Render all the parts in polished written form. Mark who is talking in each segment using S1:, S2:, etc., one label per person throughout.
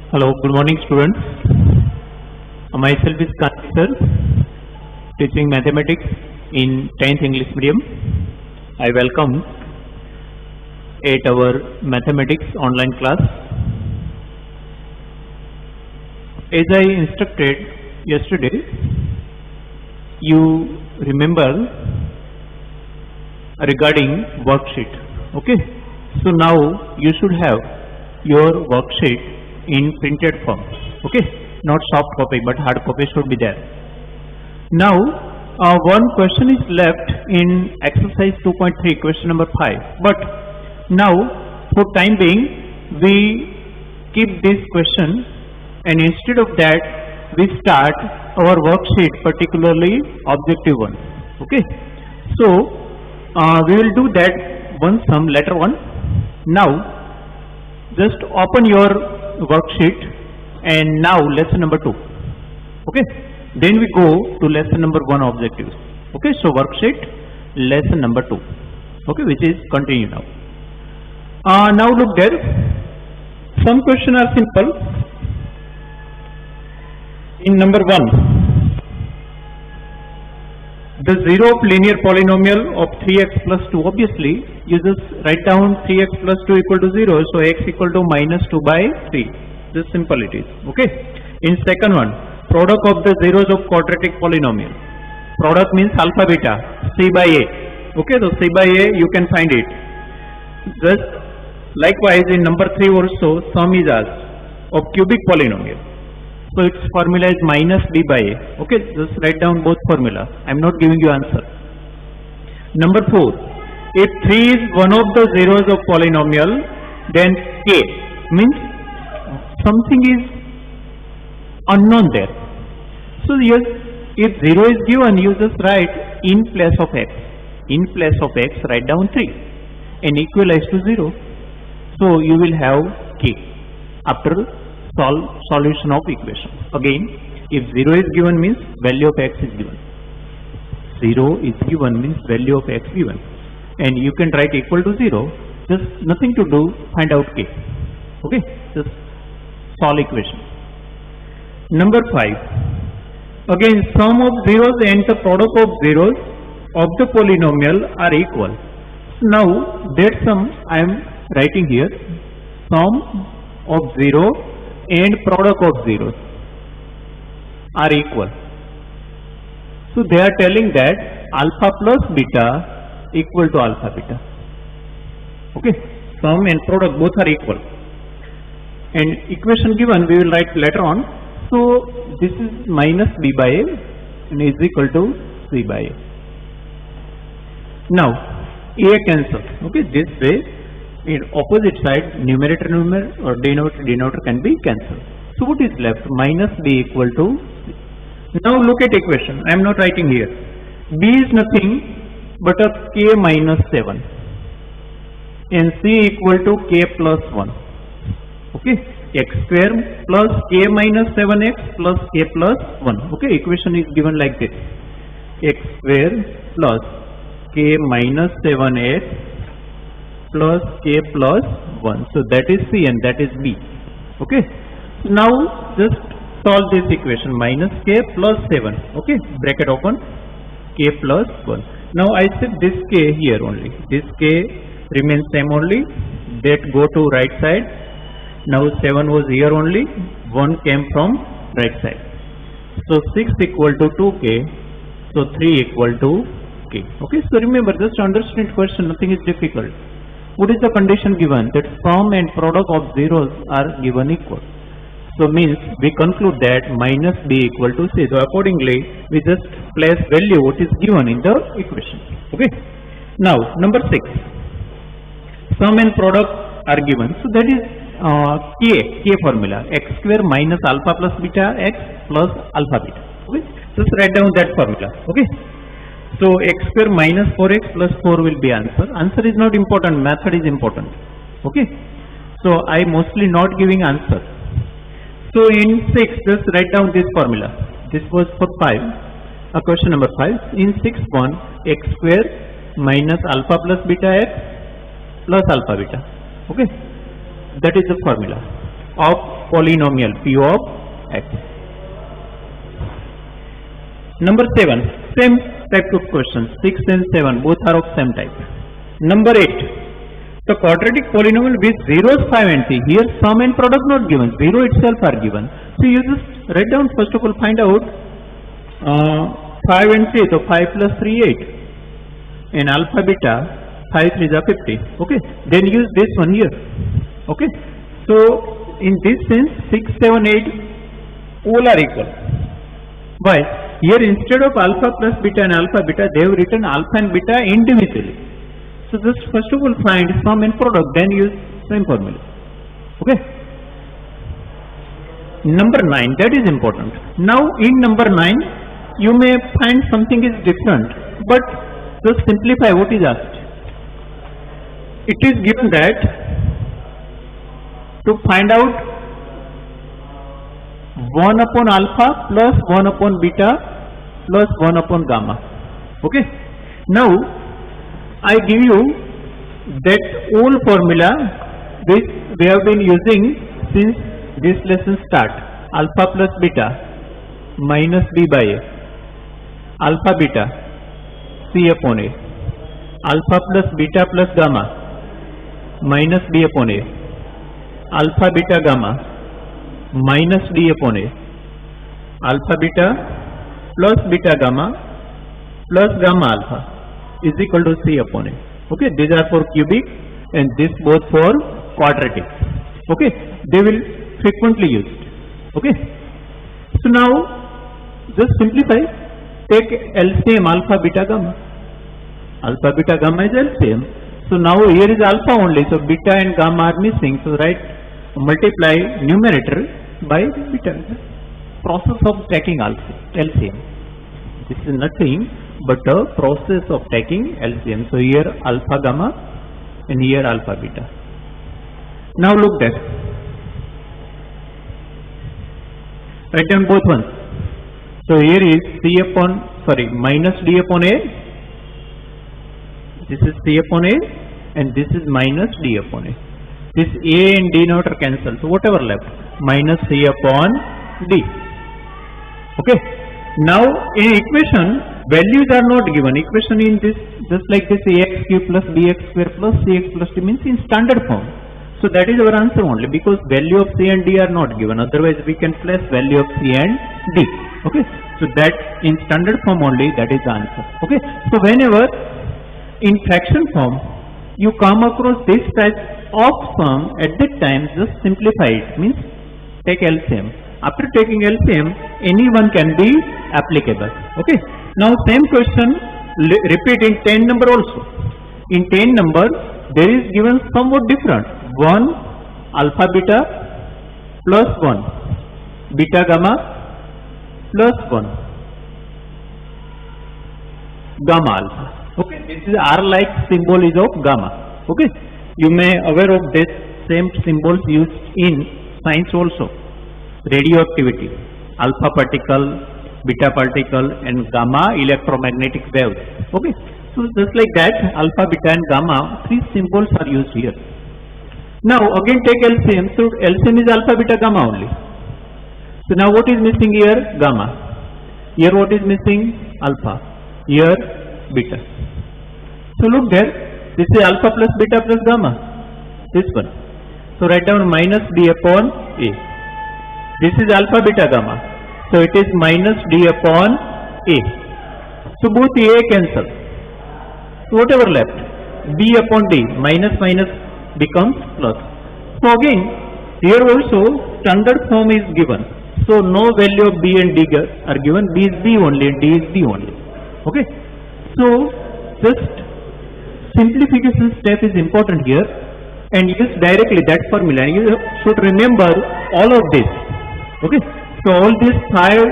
S1: Hello, good morning students. Myself is Kanti sir, teaching mathematics in 10th English medium. I welcome at our mathematics online class. As I instructed yesterday, you remember regarding worksheet. Okay, so now you should have your worksheet in printed form. Okay, not soft copy but hard copy should be there. Now one question is left in exercise 2.3, question number 5, but now for time being we keep this question, and instead of that we start our worksheet, particularly objective one. Okay, so we will do that one sum later on. Now just open your worksheet and now lesson number 2. Okay, then we go to lesson number 1 objectives. Okay, so worksheet lesson number 2. Okay, which is continue now. Now look there, some questions are simple. In number 1, the zero of linear polynomial of 3x plus 2, obviously you just write down 3x plus 2 equal to 0, so x equal to minus 2 by 3. Just simple it is. Okay. In second one, product of the zeros of quadratic polynomial. Product means alpha beta, c by a. Okay, so c by a you can find it. Just likewise in number 3 also, sum is asked of cubic polynomial. So its formula is minus b by a. Okay, just write down both formula. I am not giving you answer. Number 4, if 3 is one of the zeros of polynomial, then k means something is unknown there. So yes, if 0 is given, you just write in place of x. In place of x, write down 3 and equalize to 0. So you will have k after solution of equation. Again, if 0 is given means value of x is given. 0 is given means value of x given. And you can write equal to 0. Just nothing to do, find out k. Okay, just solve equation. Number 5. Again, sum of zeros and the product of zeros of the polynomial are equal. Now that sum I am writing here. Sum of 0 and product of zeros are equal. So they are telling that alpha plus beta equal to alpha beta. Okay, sum and product both are equal. And equation given we will write later on. So this is minus b by a and is equal to c by a. Now a cancel. Okay, this way in opposite side numerator or denominator can be cancelled. So what is left? Minus b equal to c. Now look at equation. I am not writing here. B is nothing but a k minus 7 and c equal to k plus 1. Okay, x square plus k minus 7x plus k plus 1. Okay, equation is given like this. X square plus k minus 7x plus k plus 1. So that is c and that is b. Okay, now just solve this equation. Minus k plus 7. Okay, bracket open, k plus 1. Now I said this k here only. This k remains same only. That go to right side. Now 7 was here only. 1 came from right side. So 6 equal to 2k. So 3 equal to k. Okay, so remember, just understand question. Nothing is difficult. What is the condition given? That sum and product of zeros are given equal. So means we conclude that minus b equal to c. So accordingly we just place value what is given in the equation. Okay. Now number 6. Sum and product are given. So that is k formula. X square minus alpha plus beta x plus alpha beta. Okay. Just write down that formula. Okay. So x square minus 4x plus 4 will be answer. Answer is not important, method is important. Okay. So I mostly not giving answer. So in 6, just write down this formula. This was for 5. Question number 5. In 6 1, x square minus alpha plus beta x plus alpha beta. Okay, that is the formula of polynomial p of x. Number 7, same type of question. 6 and 7 both are of same type. Number 8, the quadratic polynomial with zeros 5 and 3. Here sum and product not given, 0 itself are given. So you just write down, first of all find out 5 and 3, so 5 plus 3 8, and alpha beta 5 3 is 50. Okay, then use this one here. Okay, so in this sense 6 7 8 all are equal. Why? Here instead of alpha plus beta and alpha beta, they have written alpha and beta individually. So just first of all find sum and product, then use same formula. Okay. Number 9, that is important. Now in number 9, you may find something is different, but just simplify what is asked. It is given that to find out 1 upon alpha plus 1 upon beta plus 1 upon gamma. Okay. Now I give you that old formula which we have been using since this lesson start. Alpha plus beta minus b by a. Alpha beta c upon a. Alpha plus beta plus gamma minus d upon a. Alpha beta gamma minus d upon a. Alpha beta plus beta gamma plus gamma alpha is equal to c upon a. Okay, these are for cubic and this both for quadratic. Okay, they will frequently used. Okay, so now just simplify. Take LCM alpha beta gamma. Alpha beta gamma is LCM. So now here is alpha only, so beta and gamma are missing. So write multiply numerator by beta. Process of taking LCM. This is nothing but a process of taking LCM. So here alpha gamma and here alpha beta. Now look that. Write down both ones. So here is minus d upon a. This is c upon a and this is minus d upon a. This a and denominator cancel. So whatever left, minus c upon d. Okay. Now in equation, values are not given. Equation in this, just like this, ax cube plus bx square plus cx plus d means in standard form. So that is our answer only, because value of c and d are not given. Otherwise we can place value of c and d. Okay. So that in standard form only, that is the answer. Okay. So whenever in fraction form you come across this type of sum, at that time just simplify it, means take LCM. After taking LCM, any one can be applicable. Okay. Now same question repeat in 10 number also. In 10 number there is given somewhat different. 1 alpha beta plus 1 beta gamma plus 1 gamma alpha. Okay, this is R-like symbol is of gamma. Okay, you may aware of this same symbols used in science also. Radioactivity, alpha particle, beta particle and gamma electromagnetic waves. Okay, so just like that, alpha, beta and gamma, three symbols are used here. Now again take LCM. So LCM is alpha, beta, gamma only. So now what is missing here? Gamma. Here what is missing? Alpha. Here beta. So look there. This is alpha plus beta plus gamma. This one. So write down minus d upon a. This is alpha, beta, gamma. So it is minus d upon a. So both a cancel. So whatever left? b upon d. Minus minus becomes plus. So again here also standard form is given. So no value of b and d are given. B is b only and d is d only. Okay. So just simplification step is important here, and use directly that formula. And you should remember all of this. Okay. So all these 5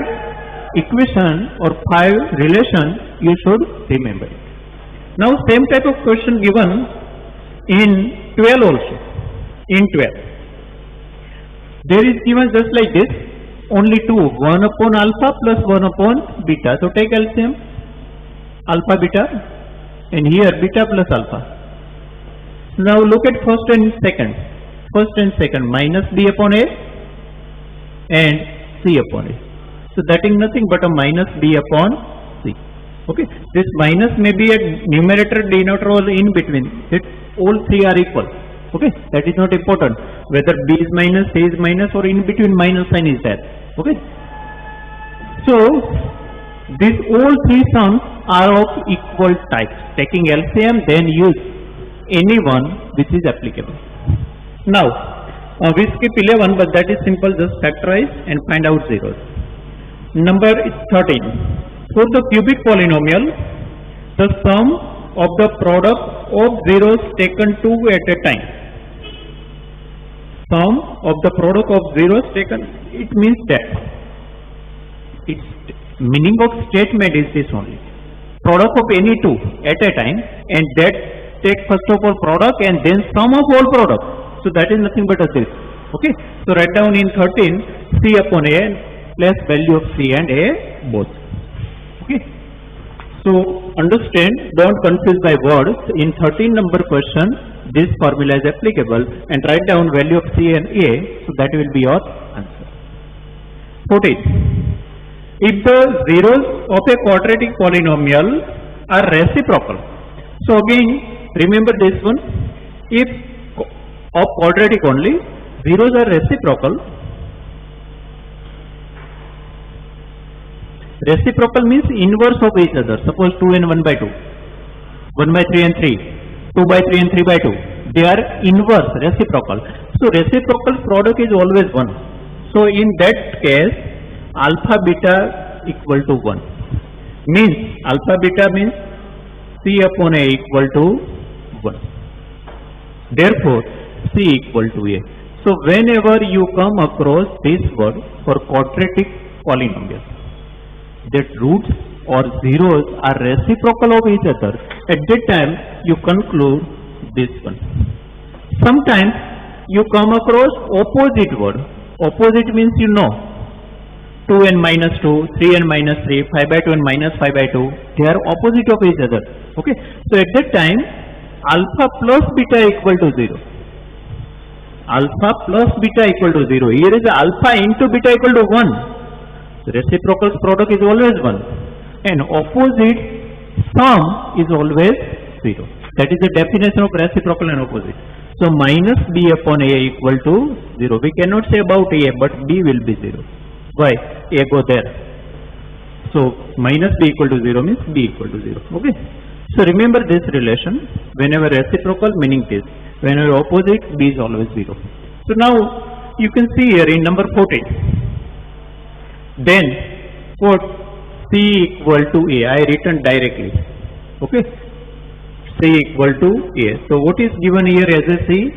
S1: equation or 5 relation you should remember. Now same type of question given in 12 also. In 12 there is given just like this, only 2, 1 upon alpha plus 1 upon beta. So take LCM, alpha beta, and here beta plus alpha. Now look at first and second. First and second, minus b upon a and C upon A. So that is nothing but a minus B upon C. Okay, this minus may be a numerator, denominator, or in between. All three are equal. Okay, that is not important whether B is minus, A is minus, or in between minus sign is there. Okay, so these all three sums are of equal type. Taking LCM, then use any one which is applicable. Now we skip 11, but that is simple. Just factorize and find out zeros. Number 13. For the cubic polynomial, the sum of the product of zeros taken two at a time. Sum of the product of zeros taken, it means that its meaning of statement is this only. Product of any two at a time, and that take first of all product and then sum of all product. So that is nothing but a this. Okay. So write down in 13 C upon A plus value of C and A both. Okay. So understand, don't confuse by words. In 13 number question, this formula is applicable, and write down value of C and A, so that will be your answer. 14. If the zeros of a quadratic polynomial are reciprocal. So again, remember this one. If of quadratic only, zeros are reciprocal. Reciprocal means inverse of each other. Suppose 2 and 1 by 2, 1 by 3 and 3, 2 by 3 and 3 by 2. They are inverse, reciprocal. So reciprocal product is always 1. So in that case, alpha beta equal to 1. Means alpha beta means C upon A equal to 1. Therefore, C equal to A. So whenever you come across this word for quadratic polynomial, that roots or zeros are reciprocal of each other, at that time you conclude this one. Sometimes you come across opposite word. Opposite means 2 and minus 2, 3 and minus 3, 5 by 2 and minus 5 by 2. They are opposite of each other. Okay. So at that time, alpha plus beta equal to 0. Alpha plus beta equal to 0. Here is alpha into beta equal to 1. Reciprocal product is always 1, and opposite sum is always 0. That is the definition of reciprocal and opposite. So minus B upon A equal to 0. We cannot say about A, but B will be 0. Why? A go there. So minus B equal to 0 means B equal to 0. Okay. So remember this relation. Whenever reciprocal, meaning this. Whenever opposite, B is always 0. So now you can see here in number 14. Then for C equal to A, I written directly. Okay. C equal to A. So what is given here as a C?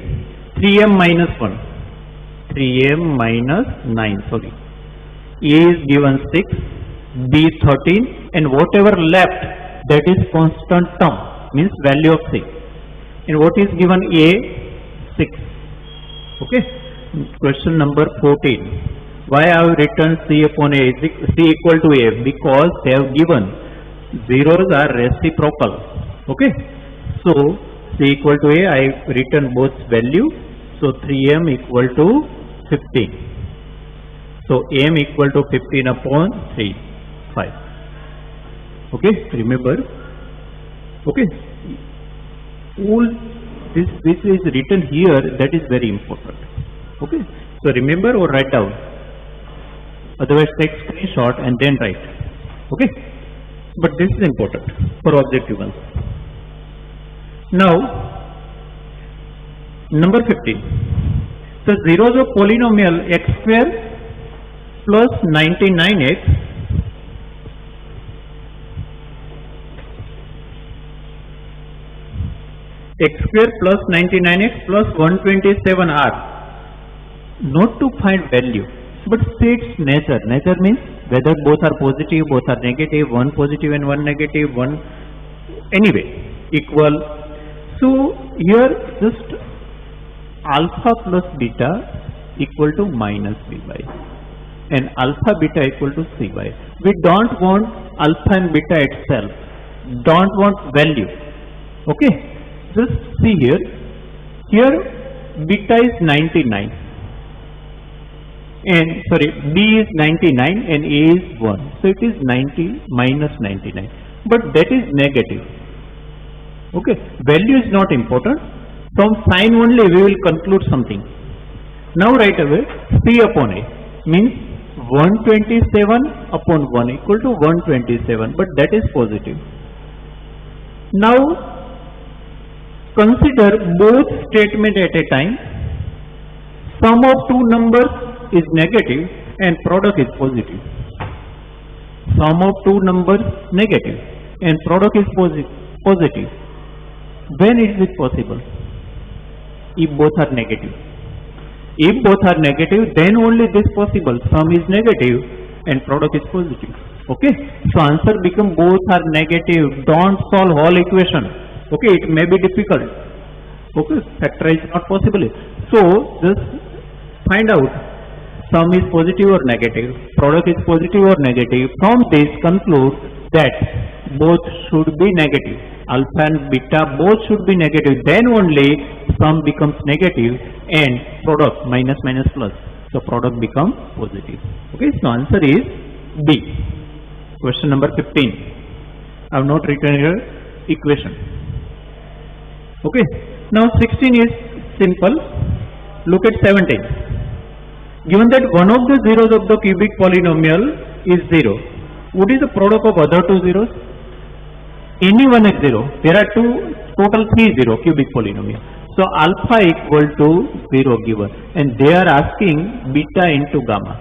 S1: 3m minus 1. 3m minus 9. Sorry. A is given 6, B 13, and whatever left, that is constant term, means value of C. And what is given A? 6. Okay. Question number 14. Why I have written C upon A, C equal to A? Because they have given zeros are reciprocal. Okay. So C equal to A, I have written both value. So 3m equal to 15. So m equal to 15 upon 3, 5. Okay. Remember. Okay. All this is written here. That is very important. Okay. So remember or write down. Otherwise take screenshot and then write. Okay. But this is important for objective ones. Now number 15. The zeros of polynomial x square plus 99x x square plus 99x plus 127 are not to find value, but say its nature. Nature means whether both are positive, both are negative, one positive and one negative, one anyway equal. So here just alpha plus beta equal to minus by, and alpha beta equal to cy. We don't want alpha and beta itself, don't want value. Okay. Just see here. Here beta is 99. and sorry, B is 99 and A is 1. So it is 90 minus 99. But that is negative. Okay, value is not important. From sign only we will conclude something. Now right away, C upon A means 127 upon 1 equal to 127, but that is positive. Now consider both statement at a time. Sum of two numbers is negative and product is positive. Sum of two numbers negative and product is positive. When is it possible? If both are negative. If both are negative, then only this possible. Sum is negative and product is positive. Okay. So answer become both are negative. Don't solve whole equation. Okay. It may be difficult. Okay. Factorize not possible. So just find out sum is positive or negative, product is positive or negative. From this conclude that both should be negative. Alpha and beta both should be negative. Then only sum becomes negative and product minus minus plus. So product becomes positive. Okay. So answer is B. Question number 15. I have not written here equation. Okay. Now 16 is simple. Look at 17. Given that one of the zeros of the cubic polynomial is 0, what is the product of other two zeros? Any one is 0. There are total 3 0 cubic polynomial. So alpha equal to 0 given, and they are asking beta into gamma.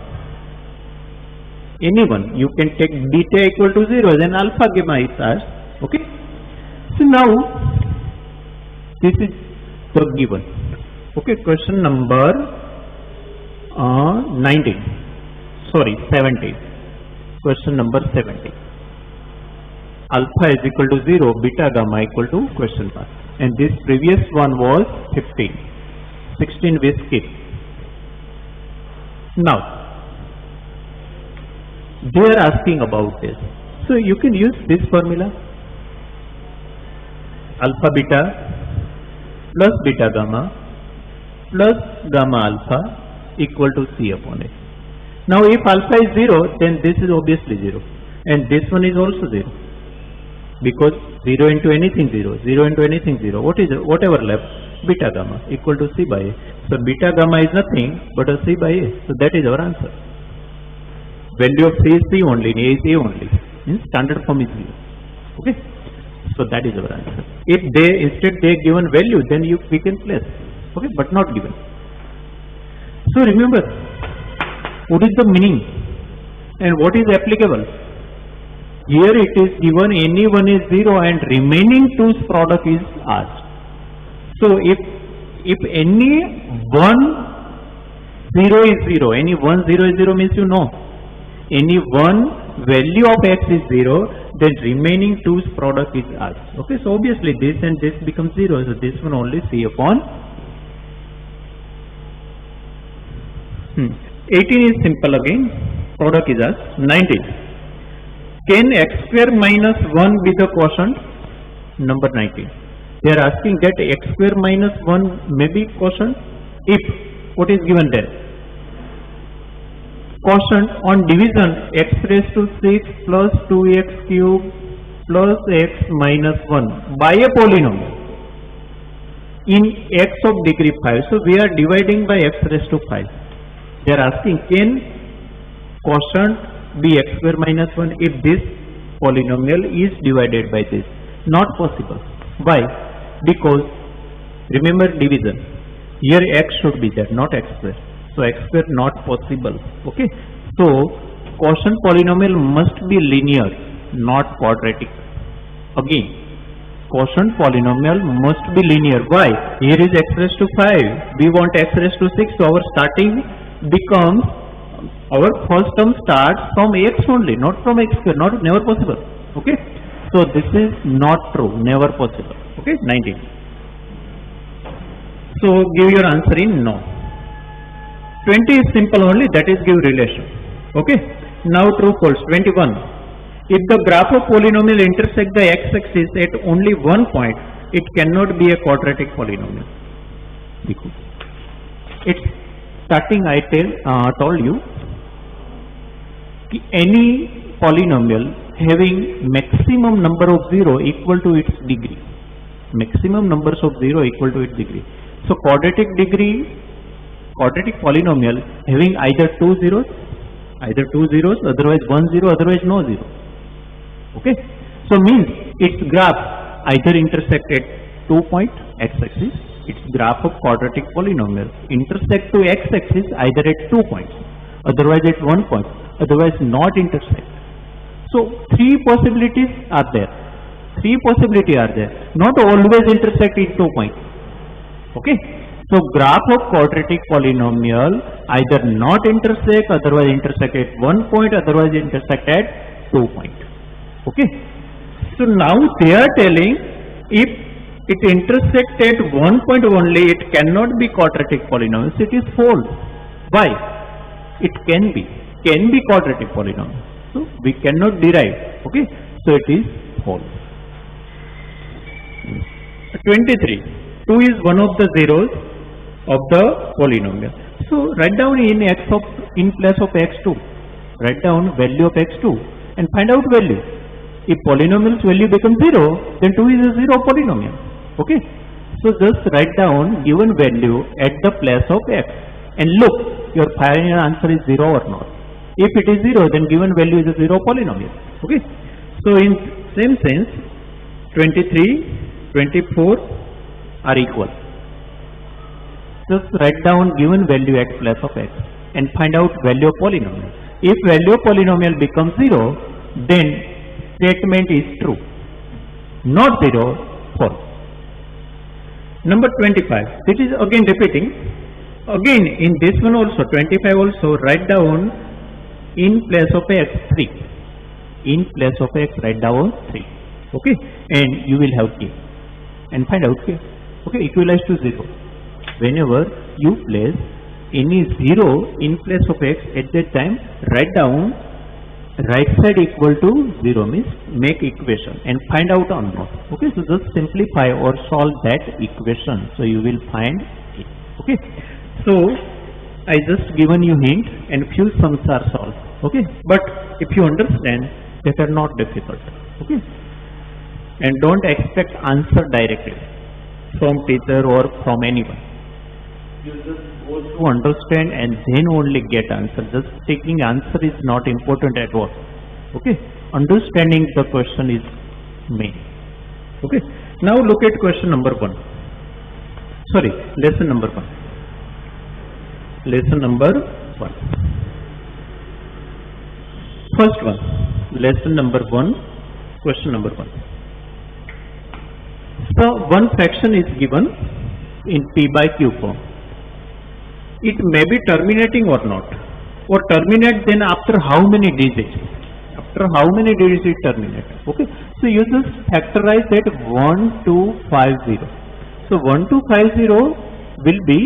S1: Anyone, you can take beta equal to 0, then alpha gamma is asked. Okay. So now this is the given. Okay. Question number 19. Sorry, 17. Question number 17. Alpha is equal to 0, beta gamma equal to question mark. And this previous one was 15. 16 we skip. Now, they are asking about this. So you can use this formula. Alpha beta plus beta gamma plus gamma alpha equal to C upon A. Now if alpha is 0, then this is obviously 0. And this one is also 0. Because 0 into anything 0, 0 into anything 0. What is it? Whatever left, beta gamma equal to C by A. So beta gamma is nothing but a C by A. So that is our answer. Value of C is C only, A is A only. In standard form is 0. Okay. So that is our answer. If they instead they given value, then we can place. Okay, but not given. So remember, what is the meaning and what is applicable? Here it is given any one is 0 and remaining two's product is asked. So if any one 0 is 0, any one 0 is 0 means you know. Any one value of x is 0, then remaining two's product is asked. Okay, so obviously this and this becomes 0, so this one only C upon 18 is simple again, product is asked. 19. Can x square minus 1 be the quotient? Number 19. They are asking that x square minus 1 may be quotient if, what is given there? Quotient on division x raised to 6 plus 2x cube plus x minus 1 by a polynomial in x of degree 5. So we are dividing by x raised to 5. They are asking, can quotient be x square minus 1 if this polynomial is divided by this? Not possible. Why? Because remember division. Here x should be there, not x square. So x square not possible. Okay. So quotient polynomial must be linear, not quadratic. Again, quotient polynomial must be linear. Why? Here is x raised to 5. We want x raised to 6. So our starting becomes, our first term starts from x only, not from x square, never possible. Okay. So this is not true, never possible. Okay. 19. So give your answer in no. 20 is simple only, that is give relation. Okay. Now true false. 21. If the graph of polynomial intersect the x-axis at only one point, it cannot be a quadratic polynomial. It's starting I told you कि any polynomial having maximum number of 0 equal to its degree, maximum numbers of 0 equal to its degree. So quadratic polynomial having either two zeros, otherwise 1 0, otherwise no 0. Okay, so means its graph either intersect at 2 point x-axis, its graph of quadratic polynomial intersect to x-axis either at 2 points, otherwise at 1 point, otherwise not intersect. So three possibilities are there. Not always intersect in 2 points. Okay. So graph of quadratic polynomial either not intersect, otherwise intersect at 1 point, otherwise intersect at 2 point. Okay. So now they are telling if it intersects at 1 point only, it cannot be quadratic polynomial. So it is false. Why? It can be quadratic polynomial. So we cannot derive. Okay. So it is false. 23. 2 is one of the zeros of the polynomial. So write down in place of x2. Write down value of x2 and find out value. If polynomial's value becomes 0, then 2 is a 0 polynomial. Okay. So just write down given value at the place of x and look your final answer is 0 or not. If it is 0, then given value is a 0 polynomial. Okay. So in same sense, 23, 24 are equal. Just write down given value at place of x and find out value of polynomial. If value of polynomial becomes 0, then statement is true. Not 0, false. Number 25. This is again repeating. Again in this one also 25 also write down in place of x 3. In place of x write down 3. Okay, and you will have k and find out k. Okay, equalize to 0. Whenever you place any 0 in place of x at that time, write down right side equal to 0 means make equation and find out or not. Okay, so just simplify or solve that equation. So you will find it. Okay, so I just given you hint and few sums are solved. Okay, but if you understand, that are not difficult. Okay, and don't expect answer directly from teacher or from anyone. You just go to understand and then only get answer. Just taking answer is not important at all. Okay, understanding the question is main. Okay, now look at question number 1. Sorry, lesson number 1. Lesson number 1. First one, lesson number 1, question number 1. So one fraction is given in p by q form. It may be terminating or not, or terminate then after how many digits? After how many digits it terminate? Okay, so you just factorize that 1250. So 1250 will be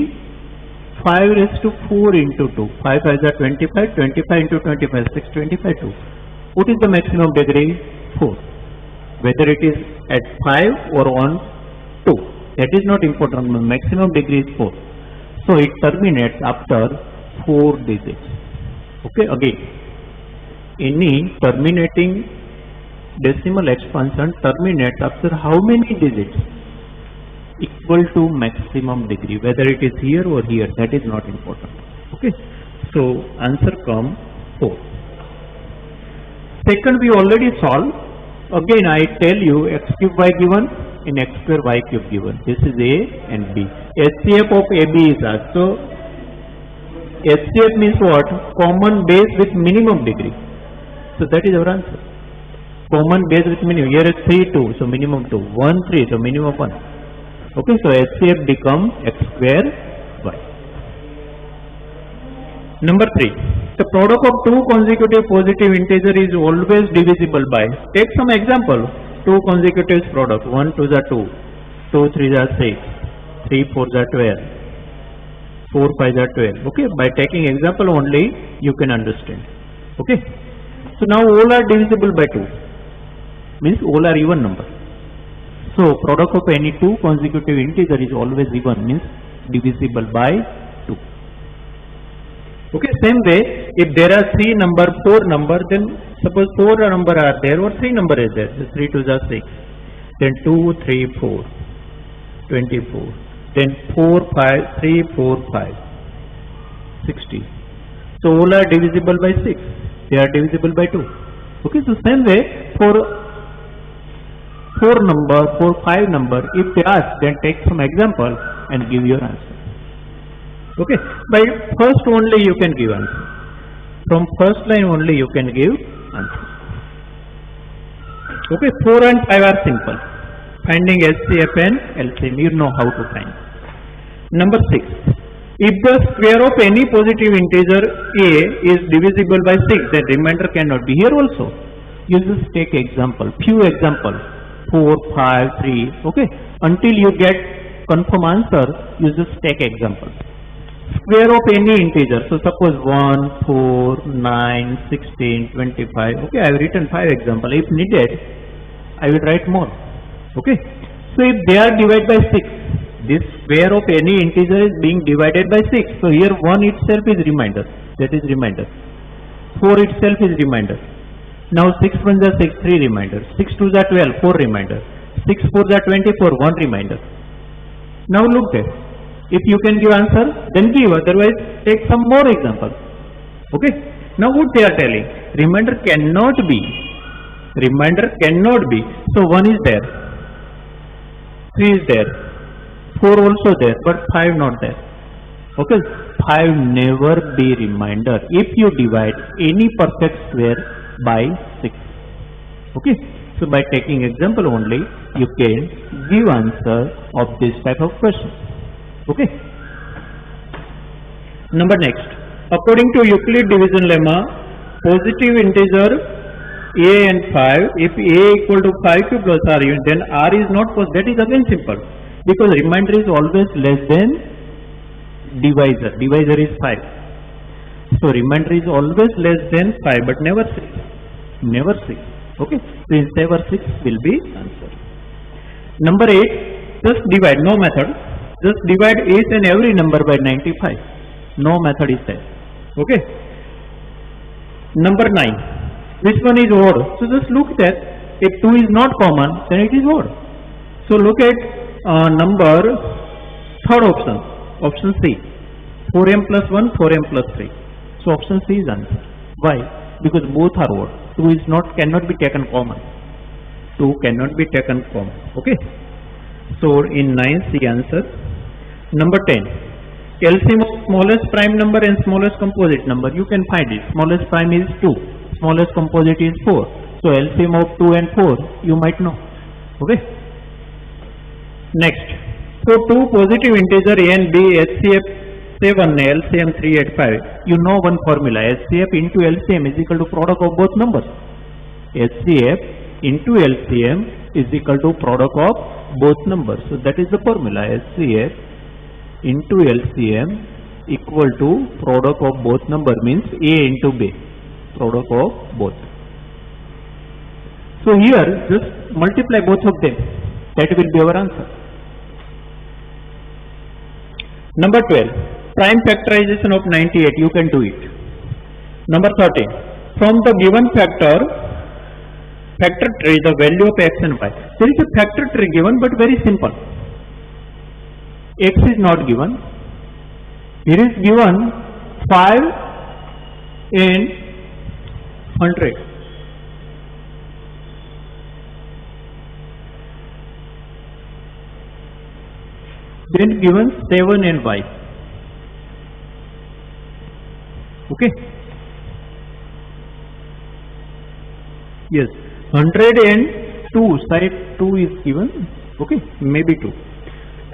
S1: 5 raised to 4 into 2. 5 5 are 25, 25 into 25, 625 2. What is the maximum degree? 4. Whether it is at 5 or on 2, that is not important. Maximum degree is 4. So it terminates after 4 digits. Okay, again, any terminating decimal expansion terminates after how many digits? Equal to maximum degree. Whether it is here or here, that is not important. Okay, so answer come 4. Second we already solved. Again I tell you x cube y given, in x square y cube given. This is A and B. HCF of AB is asked. So HCF means what? Common base with minimum degree. So that is our answer. Common base with minimum. Here is 3 2, so minimum 2. 1 3, so minimum 1. Okay, so HCF become x square y. Number 3. The product of two consecutive positive integer is always divisible by. Take some example. Two consecutive product. 1 2 are 2, 2 3 are 6, 3 4 are 12, 4 5 are 12. Okay, by taking example only you can understand. Okay, so now all are divisible by 2. Means all are even number. So product of any two consecutive integer is always even, means divisible by 2. Okay, same way, if there are four number, then suppose four number are there or three number is there. So 3 2 are 6. Then 2, 3, 4, 24. Then 4, 5, 3, 4, 5, 60. So all are divisible by 6. They are divisible by 2. Okay, so same way for 5 number, if they ask, then take some example and give your answer. Okay, by first only you can give answer. From first line only you can give answer. Okay, 4 and 5 are simple. Finding HCF and LCM, you know how to find. Number 6. If the square of any positive integer a is divisible by 6, then remainder cannot be. Here also, you just take example, few example, 4, 5, 3, okay. Until you get confirm answer, you just take example. Square of any integer, so suppose 1, 4, 9, 16, 25, okay, I have written 5 example. If needed, I will write more, okay. So if they are divided by 6, this square of any integer is being divided by 6. So here 1 itself is remainder, that is remainder. 4 itself is remainder. Now 6 1s are 6, 3 remainder. 6 2s are 12, 4 remainder. 6 4s are 24, 1 remainder. Now look there. If you can give answer, then give. Otherwise, take some more example. Okay. Now what they are telling? Remainder cannot be. Remainder cannot be. So 1 is there. 3 is there. 4 also there, but 5 not there. Okay, 5 never be remainder if you divide any perfect square by 6. Okay, so by taking example only, you can give answer of this type of question. Okay. Number next, according to Euclid division lemma, positive integer a and 5, if a equal to 5 cube plus r, then r is not positive. That is again simple. Because remainder is always less than divisor. Divisor is 5. So remainder is always less than 5, but never 6. Never 6. Okay. So never 6 will be answer. Number 8. Just divide. No method. Just divide each and every number by 95. No method is there. Okay. Number 9. Which one is odd? So just look at. If 2 is not common, then it is odd. So look at number third option, option C, 4m plus 1, 4m plus 3. So option C is answer. Why? Because both are odd. 2 is cannot be taken common. 2 cannot be taken common. Okay. So in 9 C answer. Number 10. LCM of smallest prime number and smallest composite number. You can find it. Smallest prime is 2. Smallest composite is 4. So LCM of 2 and 4 you might know. Okay. Next, so 2 positive integer a and b, HCF 7, LCM 3 at 5. You know one formula, HCF into LCM is equal to product of both numbers. HCF into LCM is equal to product of both numbers. So that is the formula, HCF into LCM equal to product of both numbers, means a into b, product of both. So here just multiply both of them, that will be our answer. Number 12, prime factorization of 98, you can do it. Number 13, from the given factor tree, the value of x and y. There is a factor tree given, but very simple. X is not given. Here is given 5 and 100. Then given 7 and y. Okay. Yes. 100 and 2. Side 2 is given. Okay. Maybe 2.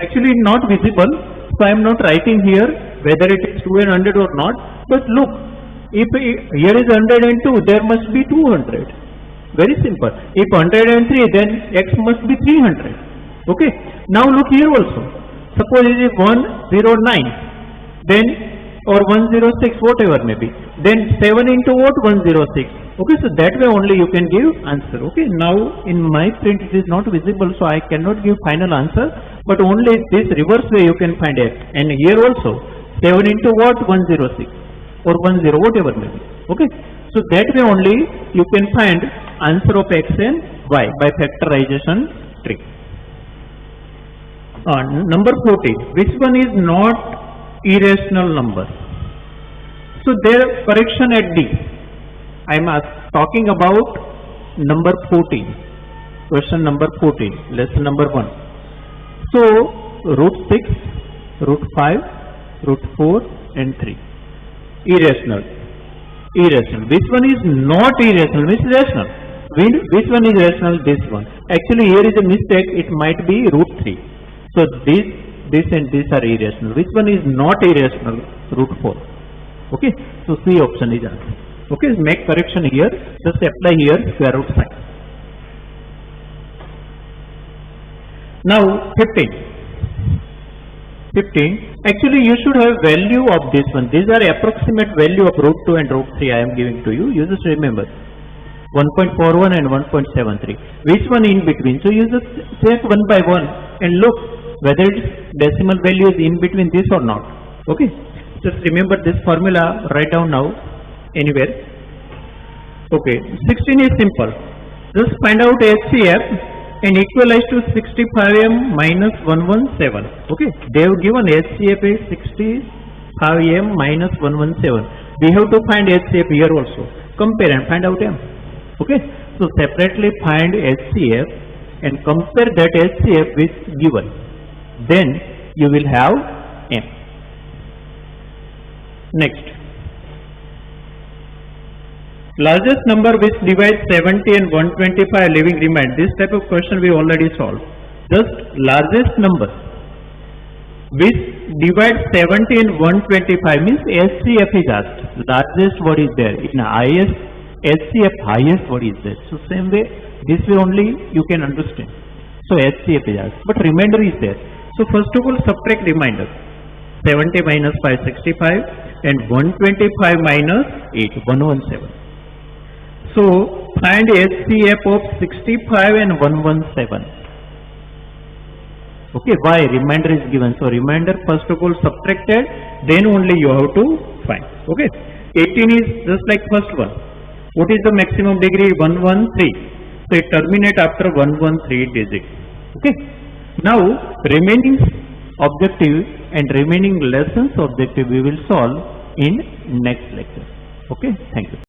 S1: Actually not visible. So I am not writing here whether it is 2 and 100 or not. But look. If here is 102, there must be 200. Very simple. If 103, then x must be 300. Okay. Now look here also. Suppose it is 109, then or 106, whatever may be. Then 7 into what? 106. Okay, so that way only you can give answer. Okay, now in my print it is not visible, so I cannot give final answer. But only this reverse way you can find x. And here also 7 into what? 106. or 1 0, whatever may be. Okay, so that way only you can find answer of x and y by factorization trick. Number 14, which one is not irrational number? So their correction at D. I am talking about number 14, question number 14, lesson number 1. So root 6, root 5, root 4 and 3. Irrational. Irrational. Which one is not irrational? Which is rational? Which one is rational? This one. Actually here is a mistake. It might be root 3. So this and this are irrational. Which one is not irrational? Root 4. Okay. So C option is answer. Okay. Make correction here. Just apply here square root sign. Now 15. 15. Actually you should have value of this one. These are approximate value of root 2 and root 3 I am giving to you. You just remember 1.41 and 1.73. Which one in between? So you just check one by one and look whether its decimal value is in between this or not. Okay. Just remember this formula. Write down now anywhere. Okay. 16 is simple. Just find out HCF and equalize to 65m minus 117. Okay, they have given HCF is 65m minus 117. We have to find HCF here also. Compare and find out m. Okay, so separately find HCF and compare that HCF with given. Then you will have m. Next. Largest number which divides 70 and 125 leaving remainder. This type of question we already solved. Just largest number which divides 70 and 125 means HCF is asked. Largest what is there? In highest HCF highest what is there? So same way, this way only you can understand. So HCF is asked, but remainder is there. So first of all subtract remainder. 70 minus 5 65 and 125 minus 8 117. So find HCF of 65 and 117. Okay, why? Remainder is given. So remainder first of all subtracted, then only you have to find. Okay, 18 is just like first one. What is the maximum degree? 113. So it terminate after 113 digit. Okay. Now remaining objective and remaining lessons objective we will solve in next lecture. Okay, thank you.